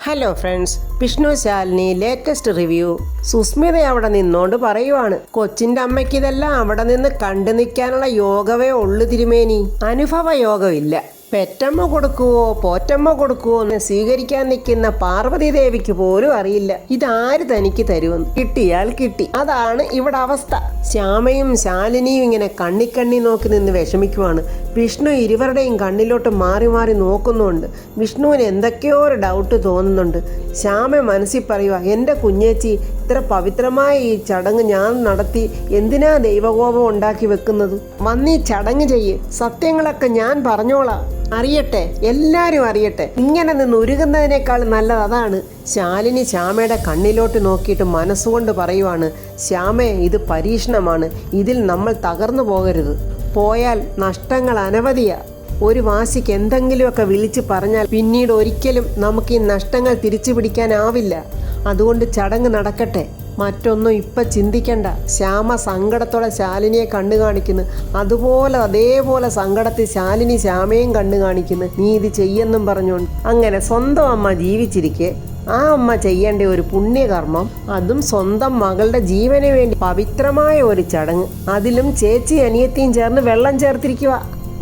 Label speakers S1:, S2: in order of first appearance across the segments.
S1: Hello friends, Vishnu Shalini latest review. Sushmita അവിടെ നിന്നോണ്ട് പറയുവാണ്, കൊച്ചിന്റെ അമ്മയ്ക്ക് ഇതെല്ലാം അവിടെ നിന്ന് കണ്ടു നിൽക്കാനുള്ള യോഗവേ ഉള്ളു തിരുമേനി, അനുഭവ യോഗമില്ല. പെറ്റമ്മ കൊടുക്കുവോ പോറ്റമ്മ കൊടുക്കുവോ എന്ന് സ്വീകരിക്കാൻ നിൽക്കുന്ന പാർവതി ദേവിക്ക് പോലും അറിയില്ല ഇതാര് തനിക്ക് തരുമെന്ന്. കിട്ടിയാൽ കിട്ടി, അതാണ് ഇവിടെ അവസ്ഥ. ശ്യാമയും ശാലിനിയും ഇങ്ങനെ കണ്ണി നോക്കി നിന്ന് വിഷമിക്കുവാണ്. വിഷ്ണു ഇരുവരുടെയും കണ്ണിലോട്ട് മാറി മാറി നോക്കുന്നുണ്ട്. വിഷ്ണുവിന് എന്തൊക്കെയോ ഒരു ഡൗട്ട് തോന്നുന്നുണ്ട്. ശ്യാമ മനസ്സിൽ പറയുക, എൻ്റെ കുഞ്ഞേച്ചി ഇത്ര പവിത്രമായ ഈ ചടങ്ങ് ഞാൻ നടത്തി എന്തിനാ ദൈവകോപം ഉണ്ടാക്കി വെക്കുന്നത്? വന്നീ ചടങ്ങ് ചെയ്യ്, സത്യങ്ങളൊക്കെ ഞാൻ പറഞ്ഞോളാം, അറിയട്ടെ, എല്ലാവരും അറിയട്ടെ. ഇങ്ങനെ നിന്ന് ഉരുകുന്നതിനേക്കാൾ നല്ലത് അതാണ്. ശാലിനി ശ്യാമയുടെ കണ്ണിലോട്ട് നോക്കിയിട്ട് മനസ്സുകൊണ്ട് പറയുവാണ്, ശ്യാമേ, ഇത് പരീക്ഷണമാണ്, ഇതിൽ നമ്മൾ തകർന്നു പോകരുത്. പോയാൽ നഷ്ടങ്ങൾ അനവധിയാ. ഒരു വാശിക്ക് എന്തെങ്കിലുമൊക്കെ വിളിച്ച് പറഞ്ഞാൽ പിന്നീട് ഒരിക്കലും നമുക്ക് ഈ നഷ്ടങ്ങൾ തിരിച്ചു പിടിക്കാനാവില്ല. അതുകൊണ്ട് ചടങ്ങ് നടക്കട്ടെ, മറ്റൊന്നും ഇപ്പം ചിന്തിക്കണ്ട. ശ്യാമ സങ്കടത്തോടെ ശാലിനിയെ കണ്ണു കാണിക്കുന്നു. അതേപോലെ സങ്കടത്തിൽ ശാലിനി ശ്യാമയും കണ്ണു കാണിക്കുന്നു. നീ ഇത് ചെയ്യെന്നും പറഞ്ഞുകൊണ്ട്. അങ്ങനെ സ്വന്തം അമ്മ ജീവിച്ചിരിക്കെ ആ അമ്മ ചെയ്യേണ്ട ഒരു പുണ്യകർമ്മം, അതും സ്വന്തം മകളുടെ ജീവന് വേണ്ടി പവിത്രമായ ഒരു ചടങ്ങ്, അതിലും ചേച്ചി അനിയത്തിയും ചേർന്ന് വെള്ളം ചേർത്തിരിക്കുക.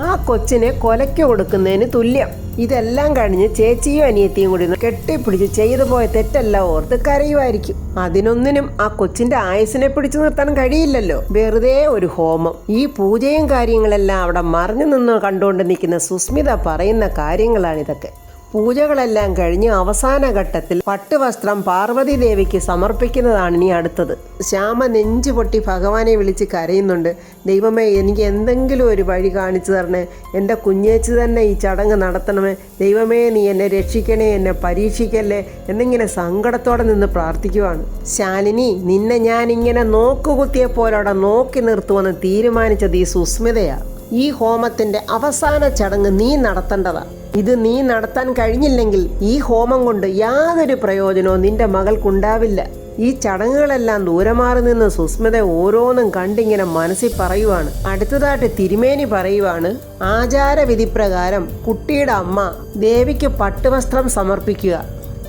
S1: ആ കൊച്ചിനെ കൊലയ്ക്ക് കൊടുക്കുന്നതിന് തുല്യം. ഇതെല്ലാം കഴിഞ്ഞ് ചേച്ചിയും അനിയത്തിയും കൂടി കെട്ടിപ്പിടിച്ച് ചെയ്തു പോയ തെറ്റെല്ലാം ഓർത്ത് കരയുമായിരിക്കും. അതിനൊന്നിനും ആ കൊച്ചിന്റെ ആയുസിനെ പിടിച്ചു നിർത്താൻ കഴിയില്ലല്ലോ. വെറുതെ ഒരു ഹോമം. ഈ പൂജയും കാര്യങ്ങളെല്ലാം അവിടെ മറിഞ്ഞു നിന്ന് കണ്ടുകൊണ്ട് നിൽക്കുന്ന സുസ്മിത പറയുന്ന കാര്യങ്ങളാണിതൊക്കെ. പൂജകളെല്ലാം കഴിഞ്ഞ് അവസാന ഘട്ടത്തിൽ പട്ടുവസ്ത്രം പാർവതി ദേവിക്ക് സമർപ്പിക്കുന്നതാണ് ഇനി അടുത്തത്. ശ്യാമ നെഞ്ചു പൊട്ടി ഭഗവാനെ വിളിച്ച് കരയുന്നുണ്ട്. ദൈവമേ, എനിക്ക് എന്തെങ്കിലും ഒരു വഴി കാണിച്ചു തരണേ, എൻ്റെ കുഞ്ഞേച്ചി തന്നെ ഈ ചടങ്ങ് നടത്തണമേ, ദൈവമേ നീ എന്നെ രക്ഷിക്കണേ, എന്നെ പരീക്ഷിക്കല്ലേ എന്നിങ്ങനെ സങ്കടത്തോടെ നിന്ന് പ്രാർത്ഥിക്കുവാണ്. ശാലിനി, നിന്നെ ഞാനിങ്ങനെ നോക്കുകുത്തിയപ്പോലവിടെ നോക്കി നിർത്തുമെന്ന് തീരുമാനിച്ചത് ഈ സുസ്മിതയാ. ഈ ഹോമത്തിൻ്റെ അവസാന ചടങ്ങ് നീ നടത്തേണ്ടതാ. ഇത് നീ നടത്താൻ കഴിഞ്ഞില്ലെങ്കിൽ ഈ ഹോമം കൊണ്ട് യാതൊരു പ്രയോജനവും നിന്റെ മകൾക്കുണ്ടാവില്ല. ഈ ചടങ്ങുകളെല്ലാം ദൂരെ മാറി നിന്ന് സുസ്മിത ഓരോന്നും കണ്ടിങ്ങനെ മനസ്സിൽ പറയുവാണ്. അടുത്തതായിട്ട് തിരുമേനി പറയുവാണ്, ആചാരവിധി പ്രകാരം കുട്ടിയുടെ അമ്മ ദേവിക്ക് പട്ടുവസ്ത്രം സമർപ്പിക്കുക.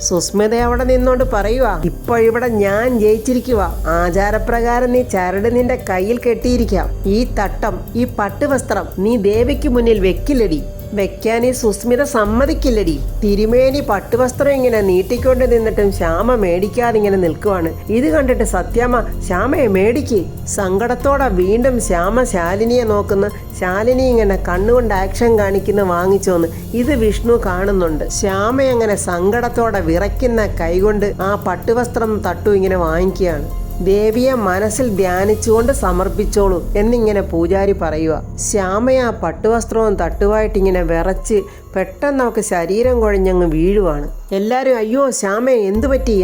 S1: സുസ്മിത അവിടെ നിന്നോണ്ട് പറയുക, ഇപ്പോഴിവിടെ ഞാൻ ജയിച്ചിരിക്കുക. ആചാരപ്രകാരം നീ ചരട് നിന്റെ കയ്യിൽ കെട്ടിയിരിക്കാം. ഈ തട്ടം, ഈ പട്ടുവസ്ത്രം നീ ദേവിക്ക് മുന്നിൽ വെക്കില്ലടി. വെക്കാൻ ഈ സുസ്മിത സമ്മതിക്കില്ലടി. തിരുമേനി പട്ടുവസ്ത്രം ഇങ്ങനെ നീട്ടിക്കൊണ്ട് നിന്നിട്ടും ശ്യാമ മേടിക്കാതെ ഇങ്ങനെ നിൽക്കുവാണ്. ഇത് കണ്ടിട്ട് സത്യാമ്മ, ശ്യാമയെ മേടിക്ക്. സങ്കടത്തോടെ വീണ്ടും ശ്യാമ ശാലിനിയെ നോക്കുന്ന, ശാലിനി ഇങ്ങനെ കണ്ണുകൊണ്ട് ആക്ഷൻ കാണിക്കുന്ന വാങ്ങിച്ചോന്ന് ഇത് വിഷ്ണു കാണുന്നുണ്ട്. ശ്യാമ അങ്ങനെ സങ്കടത്തോടെ വിറയ്ക്കുന്ന കൈകൊണ്ട് ആ പട്ടുവസ്ത്രം തട്ടു ഇങ്ങനെ വാങ്ങിക്കുകയാണ്. ദേവിയെ മനസ്സിൽ ധ്യാനിച്ചുകൊണ്ട് സമർപ്പിച്ചോളൂ എന്നിങ്ങനെ പൂജാരി പറയുക. ശ്യാമയ പട്ടുവസ്ത്രവും തട്ടുവായിട്ടിങ്ങനെ വിറച്ച് പെട്ടെന്ന് നമുക്ക് ശരീരം കുഴഞ്ഞങ്ങ് വീഴുവാണ്. എല്ലാവരും അയ്യോ ശ്യാമേ എന്തു പറ്റി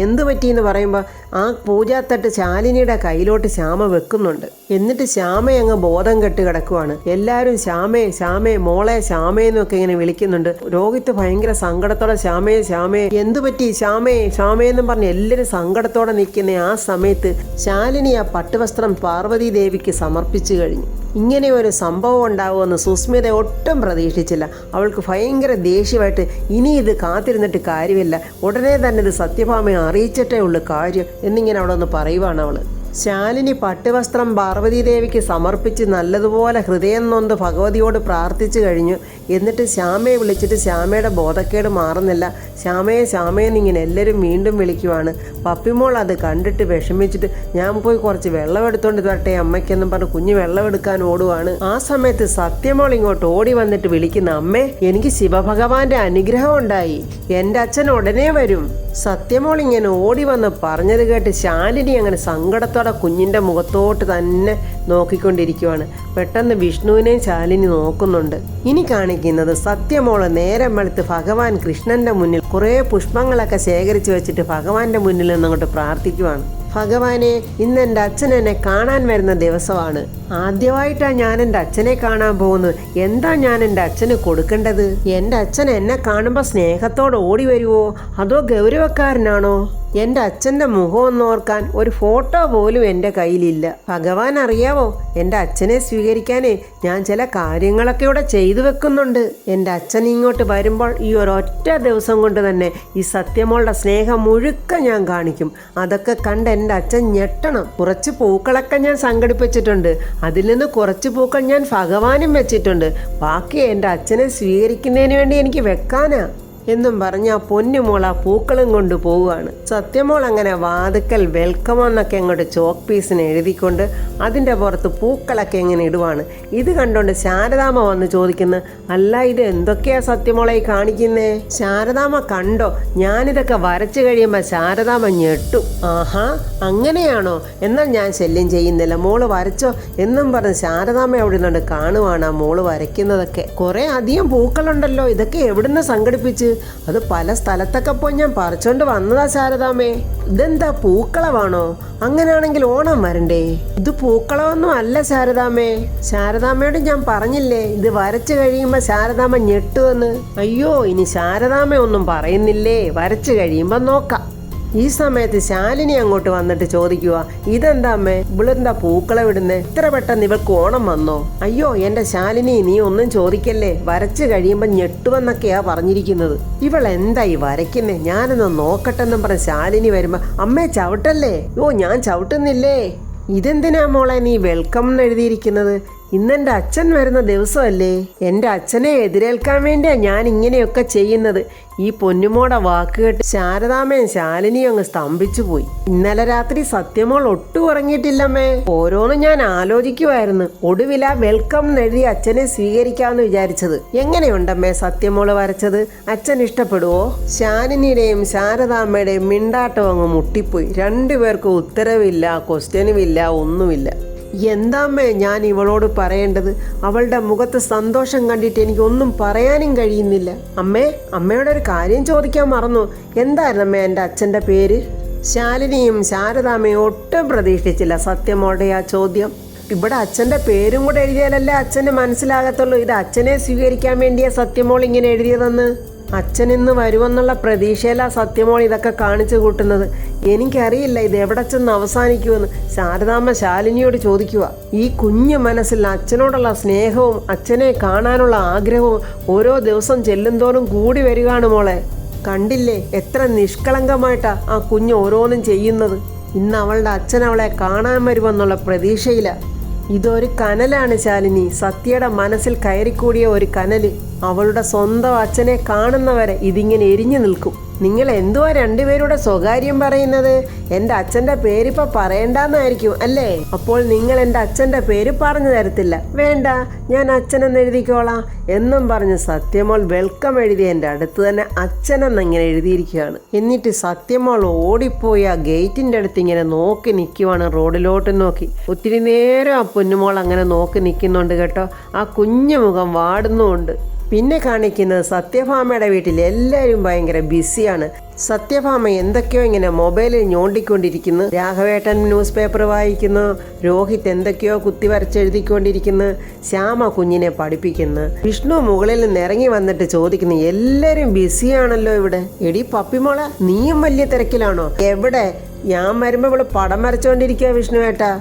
S1: എന്ന് പറയുമ്പോൾ ആ പൂജാത്തട്ട് ശാലിനിയുടെ കയ്യിലോട്ട് ശ്യാമ വെക്കുന്നുണ്ട്. എന്നിട്ട് ശ്യാമയങ്ങ് ബോധം കെട്ട് കിടക്കുവാണ്. എല്ലാവരും ശ്യാമേ മോളെ ശ്യാമയെന്നൊക്കെ ഇങ്ങനെ വിളിക്കുന്നുണ്ട്. രോഹിത്ത് ഭയങ്കര സങ്കടത്തോടെ ശ്യാമേ എന്തു പറ്റി ശ്യാമയെന്നും പറഞ്ഞ് എല്ലാവരും സങ്കടത്തോടെ നിൽക്കുന്ന ആ സമയത്ത് ശാലിനി ആ പട്ടുവസ്ത്രം പാർവതി ദേവിക്ക് സമർപ്പിച്ചു കഴിഞ്ഞു. ഇങ്ങനെ ഒരു സംഭവം ഉണ്ടാവുമെന്ന് സുസ്മിത ഒട്ടും പ്രതീക്ഷിച്ചില്ല. അവൾക്ക് ഭയങ്കര ദേഷ്യമായിട്ട്, ഇനി ഇത് കാത്തിരുന്നിട്ട് കാര്യമില്ല, ഉടനെ തന്നെ ഇത് സത്യഭാമയെ അറിയിച്ചിട്ടേ ഉള്ളൂ കാര്യം എന്നിങ്ങനെ അവിടെ ഒന്ന് പറയുവാണ് അവൾ. ശാലിനി പട്ടുവസ്ത്രം പാർവതി ദേവിക്ക് സമർപ്പിച്ച് നല്ലതുപോലെ ഹൃദയം നൊന്ത് ഭഗവതിയോട് പ്രാർത്ഥിച്ചു കഴിഞ്ഞു. എന്നിട്ട് ശ്യാമയെ വിളിച്ചിട്ട് ശ്യാമയുടെ ബോധക്കേട് മാറുന്നില്ല. ശ്യാമയെന്നിങ്ങനെ എല്ലാവരും വീണ്ടും വിളിക്കുവാണ്. പപ്പിമോൾ അത് കണ്ടിട്ട് വിഷമിച്ചിട്ട്, ഞാൻ പോയി കുറച്ച് വെള്ളം എടുത്തോണ്ട് വരട്ടെ അമ്മയ്ക്കെന്നും പറഞ്ഞ് കുഞ്ഞ് വെള്ളം എടുക്കാൻ ഓടുവാണ്. ആ സമയത്ത് സത്യമോൾ ഇങ്ങോട്ട് ഓടി വന്നിട്ട് വിളിക്കുന്ന, അമ്മേ, എനിക്ക് ശിവഭഗവാന്റെ അനുഗ്രഹം ഉണ്ടായി, എൻ്റെ അച്ഛൻ ഉടനെ വരും. സത്യമോൾ ഇങ്ങനെ ഓടി വന്ന് പറഞ്ഞത് കേട്ട് ശാലിനി അങ്ങനെ സങ്കടത്തോടെ കുഞ്ഞിൻ്റെ മുഖത്തോട്ട് തന്നെ നോക്കിക്കൊണ്ടിരിക്കുവാണ്. പെട്ടെന്ന് വിഷ്ണുവിനെയും ശാലിനി നോക്കുന്നുണ്ട്. ഇനി കാണിക്കുന്നത് സത്യമോള് നേരം വെളുത്ത് ഭഗവാൻ കൃഷ്ണന്റെ മുന്നിൽ കുറേ പുഷ്പങ്ങളൊക്കെ ശേഖരിച്ച് വെച്ചിട്ട് ഭഗവാന്റെ മുന്നിൽ നിന്നങ്ങോട്ട് പ്രാർത്ഥിക്കുവാണ്. ഭഗവാനെ, ഇന്ന് എൻ്റെ അച്ഛൻ എന്നെ കാണാൻ വരുന്ന ദിവസമാണ്. ആദ്യമായിട്ടാണ് ഞാൻ എൻ്റെ അച്ഛനെ കാണാൻ പോകുന്നത്. എന്താ ഞാൻ എൻ്റെ അച്ഛന് കൊടുക്കേണ്ടത്? എൻ്റെ അച്ഛൻ എന്നെ കാണുമ്പോൾ സ്നേഹത്തോടെ ഓടി വരുവോ അതോ ഗൗരവക്കാരനാണോ? എൻ്റെ അച്ഛൻ്റെ മുഖമൊന്ന് ഓർക്കാൻ ഒരു ഫോട്ടോ പോലും എൻ്റെ കയ്യിലില്ല. ഭഗവാൻ അറിയാവോ, എൻ്റെ അച്ഛനെ സ്വീകരിക്കാനേ ഞാൻ ചില കാര്യങ്ങളൊക്കെ ഇവിടെ ചെയ്തു വെക്കുന്നുണ്ട്. എൻ്റെ അച്ഛൻ ഇങ്ങോട്ട് വരുമ്പോൾ ഈ ഒരൊറ്റ ദിവസം കൊണ്ട് തന്നെ ഈ സത്യമോളുടെ സ്നേഹം മുഴുക്ക ഞാൻ കാണിക്കും. അതൊക്കെ കണ്ട് എൻ്റെ അച്ഛൻ ഞെട്ടണം. കുറച്ച് പൂക്കളൊക്കെ ഞാൻ സംഘടിപ്പിച്ചിട്ടുണ്ട്. അതിൽ നിന്ന് കുറച്ച് പൂക്കൾ ഞാൻ ഭഗവാനും വെച്ചിട്ടുണ്ട്. ബാക്കി എൻ്റെ അച്ഛനെ സ്വീകരിക്കുന്നതിന് വേണ്ടി എനിക്ക് വെക്കാനാ എന്നും പറഞ്ഞ് ആ പൊന്നുമോൾ ആ പൂക്കളും കൊണ്ട് പോവുകയാണ്. സത്യമോൾ അങ്ങനെ വാതുക്കൽ വെൽക്കം എന്നൊക്കെ അങ്ങോട്ട് ചോക്ക് പീസിന് എഴുതിക്കൊണ്ട് അതിൻ്റെ പുറത്ത് പൂക്കളൊക്കെ ഇങ്ങനെ ഇടുവാണ്. ഇത് കണ്ടുകൊണ്ട് ശാരദാമ്മ വന്ന് ചോദിക്കുന്നു, അല്ല ഇത് എന്തൊക്കെയാ സത്യമോളെ കാണിക്കുന്നേ? ശാരദാമ്മ കണ്ടോ, ഞാനിതൊക്കെ വരച്ചു കഴിയുമ്പോൾ ശാരദാമ്മ ഞെട്ടു. ആഹാ, അങ്ങനെയാണോ? എന്നാൽ ഞാൻ ശല്യം ചെയ്യുന്നില്ല, മോള് വരച്ചോ എന്നും പറഞ്ഞ് ശാരദാമ്മ അവിടെ നിന്നുകൊണ്ട് കാണുവാണ് ആ മോള് വരയ്ക്കുന്നതൊക്കെ. കുറെ അധികം പൂക്കളുണ്ടല്ലോ, ഇതൊക്കെ എവിടുന്ന് സംഘടിപ്പിച്ച്? അത് പല സ്ഥലത്തൊക്കെ പോയി ഞാൻ പറിച്ചോണ്ട് വന്നതാ ശാരദാമ്മേ. ഇതെന്താ പൂക്കളമാണോ? അങ്ങനെയാണെങ്കിൽ ഓണം വരണ്ടേ? ഇത് പൂക്കളമൊന്നും അല്ല ശാരദാമ്മേ. ശാരദാമ്മയോട് ഞാൻ പറഞ്ഞില്ലേ ഇത് വരച്ചു കഴിയുമ്പോ ശാരദാമ്മ ഞെട്ടുവെന്ന്. അയ്യോ, ഇനി ശാരദാമ്മ ഒന്നും പറയുന്നില്ലേ, വരച്ചു കഴിയുമ്പോ നോക്കാം. ഈ സമയത്ത് ശാലിനി അങ്ങോട്ട് വന്നിട്ട് ചോദിക്കുക, ഇതെന്താ അമ്മേ, ഇവളെന്താ പൂക്കളെ വിടുന്നേ? ഇത്ര പെട്ടെന്ന് ഇവൾക്ക് ഓണം വന്നോ? അയ്യോ എൻ്റെ ശാലിനി, നീ ഒന്നും ചോദിക്കല്ലേ, വരച്ചു കഴിയുമ്പോൾ ഞെട്ടുവെന്നൊക്കെയാ പറഞ്ഞിരിക്കുന്നത്. ഇവൾ എന്തായി വരയ്ക്കുന്നേ, ഞാനൊന്ന് നോക്കട്ടെന്നും പറഞ്ഞ് ശാലിനി വരുമ്പോ, അമ്മേ ചവിട്ടല്ലേ? ഓ, ഞാൻ ചവിട്ടുന്നില്ലേ. ഇതെന്തിനാ മോളെ നീ വെൽക്കം എന്ന് എഴുതിയിരിക്കുന്നത്? ഇന്നെൻ്റെ അച്ഛൻ വരുന്ന ദിവസമല്ലേ? എൻ്റെ അച്ഛനെ എതിരേൽക്കാൻ വേണ്ടിയാ ഞാൻ ഇങ്ങനെയൊക്കെ ചെയ്യുന്നത്. ഈ പൊന്നുമോടെ വാക്ക് കേട്ട് ശാരദാമ്മയും ശാലിനിയും അങ്ങ് സ്തംഭിച്ചു പോയി. ഇന്നലെ രാത്രി സത്യമോൾ ഒട്ടും ഉറങ്ങിയിട്ടില്ലമ്മേ. ഓരോന്നും ഞാൻ ആലോചിക്കുമായിരുന്നു. ഒടുവിലാ വെൽക്കം എന്നെഴുതി അച്ഛനെ സ്വീകരിക്കാമെന്ന് വിചാരിച്ചത്. എങ്ങനെയുണ്ടമ്മേ സത്യമോള് വരച്ചത്? അച്ഛൻ ഇഷ്ടപ്പെടുവോ? ശാലിനിയുടെയും ശാരദാമ്മയുടെയും മിണ്ടാട്ടം അങ്ങ് മുട്ടിപ്പോയി. രണ്ടുപേർക്കും ഉത്തരവില്ല, ക്വസ്റ്റ്യനുമില്ല, ഒന്നുമില്ല. എന്താമ്മേ ഞാൻ ഇവളോട് പറയേണ്ടത്? അവളുടെ മുഖത്ത് സന്തോഷം കണ്ടിട്ട് എനിക്കൊന്നും പറയാനും കഴിയുന്നില്ല. അമ്മയോട് ഒരു കാര്യം ചോദിക്കാൻ മറന്നു. എന്തായിരുന്നമ്മേ എൻ്റെ അച്ഛൻ്റെ പേര്? ശാലിനിയും ശാരദാമ്മയും ഒട്ടും പ്രതീക്ഷിച്ചില്ല സത്യമോളുടെ ആ ചോദ്യം. ഇവിടെ അച്ഛൻ്റെ പേരും കൂടെ എഴുതിയാലല്ലേ അച്ഛന് മനസ്സിലാകത്തുള്ളൂ ഇത് അച്ഛനെ സ്വീകരിക്കാൻ വേണ്ടിയാ സത്യമോൾ ഇങ്ങനെ എഴുതിയതെന്ന്. അച്ഛൻ ഇന്ന് വരുമെന്നുള്ള പ്രതീക്ഷയിലാ സത്യമോൾ ഇതൊക്കെ കാണിച്ചു കൂട്ടുന്നത്. എനിക്കറിയില്ല ഇത് എവിടെ ചെന്ന് അവസാനിക്കുമെന്ന്. ശാരദാമ്മ ശാലിനിയോട് ചോദിക്കുക. ഈ കുഞ്ഞു മനസ്സിൽ അച്ഛനോടുള്ള സ്നേഹവും അച്ഛനെ കാണാനുള്ള ആഗ്രഹവും ഓരോ ദിവസം ചെല്ലുന്തോറും കൂടി വരികയാണ് മോളെ. കണ്ടില്ലേ എത്ര നിഷ്കളങ്കമായിട്ടാ ആ കുഞ്ഞ് ഓരോന്നും ചെയ്യുന്നത്. ഇന്ന് അവളുടെ അച്ഛൻ അവളെ കാണാൻ വരുമെന്നുള്ള പ്രതീക്ഷയില. ഇതൊരു കനലാണ് ശാലിനി, സത്യയുടെ മനസ്സിൽ കയറിക്കൂടിയ ഒരു കനല്. അവളുടെ സ്വന്തം അച്ഛനെ കാണുന്നവരെ ഇതിങ്ങനെ എരിഞ്ഞു നിൽക്കും. നിങ്ങൾ എന്തുവാ രണ്ടുപേരുടെ സ്വകാര്യം പറയുന്നത്? എൻ്റെ അച്ഛൻ്റെ പേരിപ്പോൾ പറയണ്ടെന്നായിരിക്കും അല്ലേ? അപ്പോൾ നിങ്ങൾ എൻ്റെ അച്ഛൻ്റെ പേര് പറഞ്ഞു തരത്തില്ല. വേണ്ട, ഞാൻ അച്ഛനെന്ന് എഴുതിക്കോളാം എന്നും പറഞ്ഞ് സത്യമോൾ വെൽക്കം എഴുതി എൻ്റെ അടുത്ത് തന്നെ അച്ഛനെന്നിങ്ങനെ എഴുതിയിരിക്കുകയാണ്. എന്നിട്ട് സത്യമോൾ ഓടിപ്പോയി ആ ഗേറ്റിൻ്റെ അടുത്ത് ഇങ്ങനെ നോക്കി നിൽക്കുവാണ്, റോഡിലോട്ട് നോക്കി. ഒത്തിരി നേരം ആ പൊന്നുമോൾ അങ്ങനെ നോക്കി നിൽക്കുന്നുണ്ട് കേട്ടോ. ആ കുഞ്ഞു മുഖം വാടുന്നുമുണ്ട്. പിന്നെ കാണിക്കുന്നത് സത്യഭാമയുടെ വീട്ടിൽ എല്ലാവരും ഭയങ്കര ബിസിയാണ്. സത്യഭാമ എന്തൊക്കെയോ ഇങ്ങനെ മൊബൈലിൽ ഞോണ്ടിക്കൊണ്ടിരിക്കുന്നു. രാഘവേട്ടൻ ന്യൂസ് പേപ്പർ വായിക്കുന്നു. രോഹിത് എന്തൊക്കെയോ കുത്തി വരച്ചെഴുതിക്കൊണ്ടിരിക്കുന്നു. ശ്യാമ കുഞ്ഞിനെ പഠിപ്പിക്കുന്നു. വിഷ്ണു മുകളിൽ നിന്ന് ഇറങ്ങി വന്നിട്ട് ചോദിക്കുന്നു, എല്ലാവരും ബിസിയാണല്ലോ ഇവിടെ. എടി പപ്പിമോളെ, നീയും വലിയ തിരക്കിലാണോ? എവിടെ? ഞാൻ വരുമ്പോൾ ഇവിടെ പടം വരച്ചുകൊണ്ടിരിക്കുക വിഷ്ണുവേട്ടാ.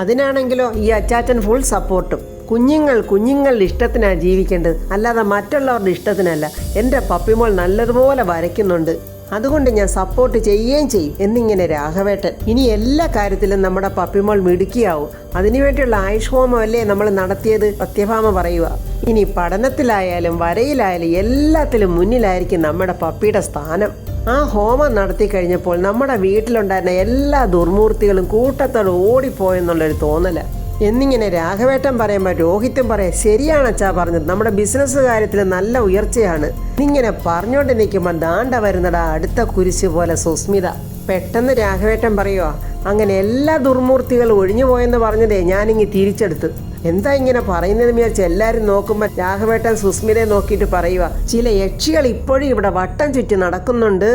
S1: അതിനാണെങ്കിലോ ഈ അച്ചാച്ചൻ ഫുൾ സപ്പോർട്ടും. കുഞ്ഞുങ്ങളുടെ ഇഷ്ടത്തിനാണ് ജീവിക്കേണ്ടത്, അല്ലാതെ മറ്റുള്ളവരുടെ ഇഷ്ടത്തിനല്ല. എൻ്റെ പപ്പിമോൾ നല്ലതുപോലെ വരയ്ക്കുന്നുണ്ട്, അതുകൊണ്ട് ഞാൻ സപ്പോർട്ട് ചെയ്യുകയും ചെയ്യും എന്നിങ്ങനെ രാഘവേട്ടൻ. ഇനി എല്ലാ കാര്യത്തിലും നമ്മുടെ പപ്പിമോൾ മിടുക്കിയാവും. അതിനുവേണ്ടിയുള്ള ആയുഷ് ഹോമമല്ലേ നമ്മൾ നടത്തിയത്, സത്യഭാമ പറയുക. ഇനി പഠനത്തിലായാലും വരയിലായാലും എല്ലാത്തിലും മുന്നിലായിരിക്കും നമ്മുടെ പപ്പിയുടെ സ്ഥാനം. ആ ഹോമം നടത്തി കഴിഞ്ഞപ്പോൾ നമ്മുടെ വീട്ടിലുണ്ടായിരുന്ന എല്ലാ ദുർമൂർത്തികളും കൂട്ടത്തോടെ ഓടിപ്പോയെന്നുള്ളൊരു തോന്നല എന്നിങ്ങനെ രാഘവേട്ടൻ പറയുമ്പോൾ രോഹിത്തും പറയാം, ശരിയാണ് അച്ഛാ പറഞ്ഞത്, നമ്മുടെ ബിസിനസ് കാര്യത്തിൽ നല്ല ഉയർച്ചയാണ്. ഇങ്ങനെ പറഞ്ഞുകൊണ്ട് നിൽക്കുമ്പോൾ ദാണ്ട വരുന്നടാ അടുത്ത കുരിശ് പോലെ സുസ്മിത. പെട്ടെന്ന് രാഘവേട്ടൻ പറയുക, അങ്ങനെ എല്ലാ ദുർമൂർത്തികളും ഒഴിഞ്ഞു പോയെന്ന് പറഞ്ഞതേ ഞാനിങ്ങി തിരിച്ചെടുത്ത്. എന്താ ഇങ്ങനെ പറയുന്നത് വിചാരിച്ച് എല്ലാവരും നോക്കുമ്പോൾ രാഘവേട്ടൻ സുസ്മിതയെ നോക്കിയിട്ട് പറയുക, ചില യക്ഷികൾ ഇപ്പോഴും ഇവിടെ വട്ടം ചുറ്റി നടക്കുന്നുണ്ട്.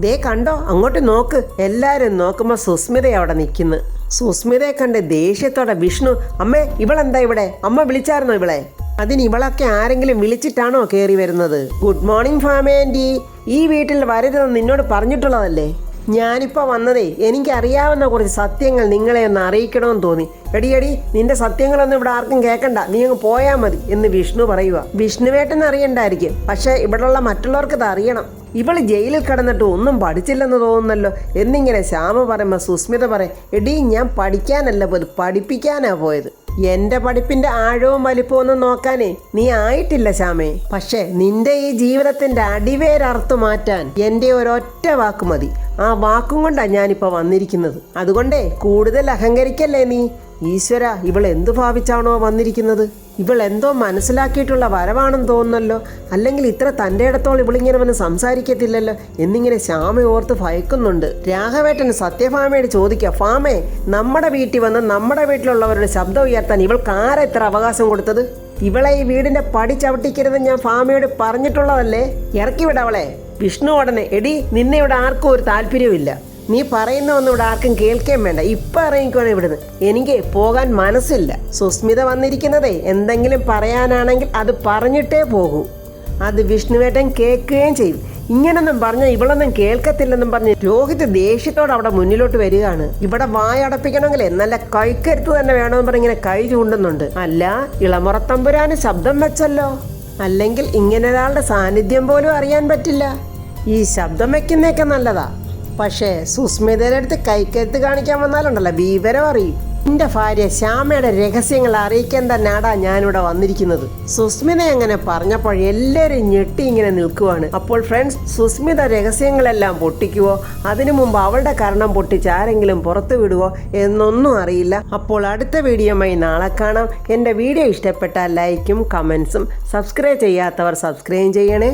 S1: ദേ കണ്ടോ, അങ്ങോട്ട് നോക്ക്. എല്ലാവരും നോക്കുമ്പോൾ സുസ്മിത അവിടെ നിൽക്കുന്നു. സുസ്മിതയെ കണ്ട് ദേഷ്യത്തോടെ വിഷ്ണു, അമ്മേ ഇവളെന്താ ഇവിടെ? അമ്മ വിളിച്ചായിരുന്നോ ഇവളെ? അതിന് ഇവളൊക്കെ ആരെങ്കിലും വിളിച്ചിട്ടാണോ കയറി വരുന്നത്? ഗുഡ് മോർണിംഗ് ഫാമി ആൻറ്റി, ഈ വീട്ടിൽ വരരുതെന്ന് നിന്നോട് പറഞ്ഞിട്ടുള്ളതല്ലേ? ഞാനിപ്പോൾ വന്നതേ എനിക്കറിയാവുന്ന കുറച്ച് സത്യങ്ങൾ നിങ്ങളെ ഒന്ന് അറിയിക്കണമെന്ന് തോന്നി. എടി നിന്റെ സത്യങ്ങളൊന്നും ഇവിടെ ആർക്കും കേൾക്കണ്ട, നീ അങ്ങ് പോയാൽ മതി എന്ന് വിഷ്ണു പറയുക. വിഷ്ണുവേട്ടൻ അറിയണ്ടായിരിക്കും, പക്ഷേ ഇവിടെയുള്ള മറ്റുള്ളവർക്ക് ഇത് അറിയണം. ഇവൾ ജയിലിൽ കിടന്നിട്ട് ഒന്നും പഠിച്ചില്ലെന്ന് തോന്നുന്നല്ലോ എന്നിങ്ങനെ ശ്യാമ പറയുമ്പോൾ സുസ്മിത പറയും, എടി ഞാൻ പഠിക്കാനല്ല പോയത്, പഠിപ്പിക്കാനാ പോയത്. എൻ്റെ പഠിപ്പിൻ്റെ ആഴവും വലിപ്പമൊന്നും നോക്കാനേ നീ ആയിട്ടില്ല ശ്യാമേ. പക്ഷേ നിന്റെ ഈ ജീവിതത്തിൻ്റെ അടിവേരറുത്തു മാറ്റാൻ എൻ്റെ ഒരൊറ്റ വാക്ക് മതി. ആ വാക്കും കൊണ്ടാണ് ഞാനിപ്പോൾ വന്നിരിക്കുന്നത്. അതുകൊണ്ടേ കൂടുതൽ അഹങ്കരിക്കല്ലേ നീ. ഈശ്വര, ഇവൾ എന്തു ഭാവിച്ചാണോ വന്നിരിക്കുന്നത്? ഇവൾ എന്തോ മനസ്സിലാക്കിയിട്ടുള്ള വരവാണെന്ന് തോന്നുന്നല്ലോ. അല്ലെങ്കിൽ ഇത്ര തൻ്റെ ഇടത്തോളം ഇവളിങ്ങനെ വന്ന് സംസാരിക്കത്തില്ലല്ലോ എന്നിങ്ങനെ ശ്യാമ ഓർത്ത് ഭയക്കുന്നുണ്ട്. രാഘവേട്ടന് സത്യഭാമയോട് ചോദിക്കുക, ഫാമേ, നമ്മുടെ വീട്ടിൽ വന്ന് നമ്മുടെ വീട്ടിലുള്ളവരുടെ ശബ്ദം ഉയർത്താൻ ഇവൾക്ക് ആരാ ഇത്ര അവകാശം കൊടുത്തത്? ഇവളെ ഈ വീടിൻ്റെ പടി ചവിട്ടിക്കരുത് ഞാൻ ഫാമയോട് പറഞ്ഞിട്ടുള്ളതല്ലേ? ഇറക്കി വിടവളെ. വിഷ്ണു ഉടനെ, എടി നിന്നെ ഇവിടെ ആർക്കും ഒരു താല്പര്യമില്ല, നീ പറയുന്നൊന്നും ഇവിടെ ആർക്കും കേൾക്കുകയും വേണ്ട, ഇപ്പം ഇറങ്ങിക്കോണേ ഇവിടുന്ന്, എനിക്ക് പോകാൻ മനസ്സില്ല. സുസ്മിത വന്നിരിക്കുന്നതേ എന്തെങ്കിലും പറയാനാണെങ്കിൽ അത് പറഞ്ഞിട്ടേ പോകൂ. അത് വിഷ്ണുവേട്ടൻ കേൾക്കുകയും ചെയ്യും. ഇങ്ങനൊന്നും പറഞ്ഞാൽ ഇവളൊന്നും കേൾക്കത്തില്ലെന്നും പറഞ്ഞ് രോഹിത് ദേഷ്യത്തോടെ അവിടെ മുന്നിലോട്ട് വരികയാണ്. ഇവിടെ വായടപ്പിക്കണമെങ്കിൽ നല്ല കൈക്കരുത്ത് തന്നെ വേണമെന്ന് പറഞ്ഞ് ഇങ്ങനെ കൈ ചൂണ്ടുന്നുണ്ട്. അല്ല, ഇളമുറത്തമ്പുരാന് ശബ്ദം വെച്ചല്ലോ, അല്ലെങ്കിൽ ഇങ്ങനെ ഒരാളുടെ സാന്നിധ്യം പോലും അറിയാൻ പറ്റില്ല. ഈ ശബ്ദം വെക്കുന്നതൊക്കെ നല്ലതാ, പക്ഷേ സുസ്മിതയുടെ അടുത്ത് കൈക്കരുത്ത് കാണിക്കാൻ വന്നാലുണ്ടല്ലോ വിവരം അറിയും. എൻ്റെ ഭാര്യ ശ്യാമയുടെ രഹസ്യങ്ങൾ അറിയിക്കാൻ തന്നെയാടാ ഞാനിവിടെ വന്നിരിക്കുന്നത്. സുസ്മിത അങ്ങനെ പറഞ്ഞപ്പോൾ എല്ലാവരും ഞെട്ടി ഇങ്ങനെ നിൽക്കുവാണ്. അപ്പോൾ ഫ്രണ്ട്സ്, സുസ്മിത രഹസ്യങ്ങളെല്ലാം പൊട്ടിക്കുവോ, അതിനു മുമ്പ് അവളുടെ കർണം പൊട്ടിച്ച് ആരെങ്കിലും പുറത്തു വിടുവോ എന്നൊന്നും അറിയില്ല. അപ്പോൾ അടുത്ത വീഡിയോയുമായി നാളെ കാണാം. എൻ്റെ വീഡിയോ ഇഷ്ടപ്പെട്ടാൽ ലൈക്കും കമൻസും, സബ്സ്ക്രൈബ് ചെയ്യാത്തവർ സബ്സ്ക്രൈബ് ചെയ്യണേ.